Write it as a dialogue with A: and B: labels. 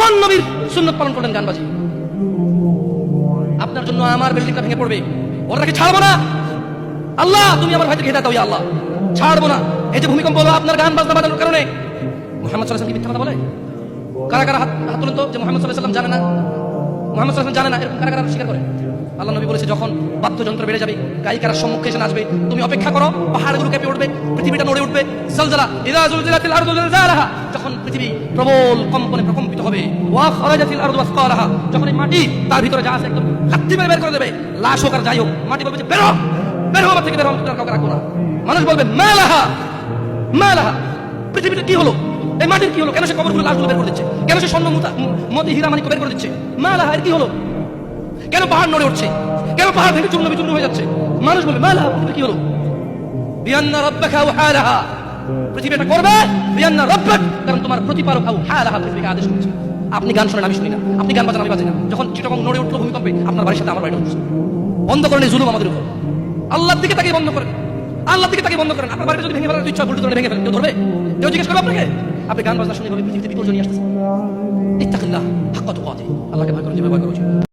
A: কোন নবীর সুন্নাত পালন করলেন গান বাজিয়ে? আপনার জন্য আমার বিল্ডিংটা ভেঙে পড়বে, ওরা কি ছাড়বো না? আল্লাহ তুমি আমার ভাইকে হেদায়েত দাও ইয়া আল্লাহ, ছাড়বো না। এই যে ভূমিকম্প হলো আপনার গান বাজনা বাজানোর কারণে। মুহাম্মদ সাল্লাল্লাহু আলাইহি ওয়াসাল্লাম কি মিথ্যা কথা বলে? কারা কারা হাত তুলেন তো, যে মুহাম্মদ সাল্লাল্লাহু আলাইহি ওয়াসাল্লাম জানে না, মুহাম্মদ সাল্লাল্লাহু আলাইহি ওয়াসাল্লাম জানে না, এরকম কারা কারা স্বীকার করে? আল্লাহ নবী বলেছে, যখন বাদ্যযন্ত্র বেড়ে যাবে, গায়িকারা সম্মুখে এসে নাচবে, তুমি অপেক্ষা করো, পাহাড়গুলো কেঁপে উঠবে, পৃথিবীটা নড়ে উঠবে। জালজালা ইযা জুলজিলাতিল আরদু জিলজালাহা, যখন পৃথিবী প্রবল কম্পনে প্রকম্পিত হবে। ওয়া খারাজাতিল আরদু আসকালাহা, যখন এই মাটি তার ভিতরে যা আছে একদম লাথি মেরে বের করে দেবে, লাশ হোক আর যাই হোক, মাটি বলবে যে বের হও, বের হও আমার থেকে, বের হও, কাউকে রাখবো না। মানুষ বলবে মালাহা মালাহা, পৃথিবীটা কি হলো, এই মাটির কি হলো, কেন সে কবরগুলো লাশগুলো বের করে দিচ্ছে, কেন সে স্বর্ণ মতি হীরা মানিক বের করে দিচ্ছে, মালাহা এর কি হলো, কেন পাহাড় নড়ে উঠছে, কেন পাহাড় ভেঙে চূর্ণ বিচূর্ণ হয়ে যাচ্ছে? মানুষ বলবে মালাহা, পৃথিবী কি হলো? বিআন্না রাব্বাকা ওয়াহালাহা, পৃথিবী এটা করবে বিআন্না রাব্বাক, কারণ তোমার প্রতিপালক ওয়াহালাহা পৃথিবীকে আদেশ করেছে। আপনি গান শোনেন, আমি শুনি না, আপনি গান বাজান, আমি বাজি না। যখন চিটাগং নড়ে উঠলো ভূমিকম্পে, আপনার বাড়ির সাথে আমার বাড়িটা উঠছে। বন্ধ করেন এই জুলুম আমাদের উপর। আল্লাহর দিকে তাকিয়ে বন্ধ করেন, আল্লাহর দিকে তাকিয়ে বন্ধ করেন। আপনার বাড়িটা যদি ভেঙে ফেলার ইচ্ছা, বুলডোজার ভেঙে ফেলেন, কেউ ধরবে? কেউ জিজ্ঞেস করবে আপনাকে? আপনি গান বাজনা শুনে পৃথিবীতে বিপর্যয় নিয়ে আসতেছেন। ইত্তাকিল্লাহ হাক্কা তুকাতিহি, আল্লাহকে ভয় করুন, যেভাবে ভয় করা উচিত।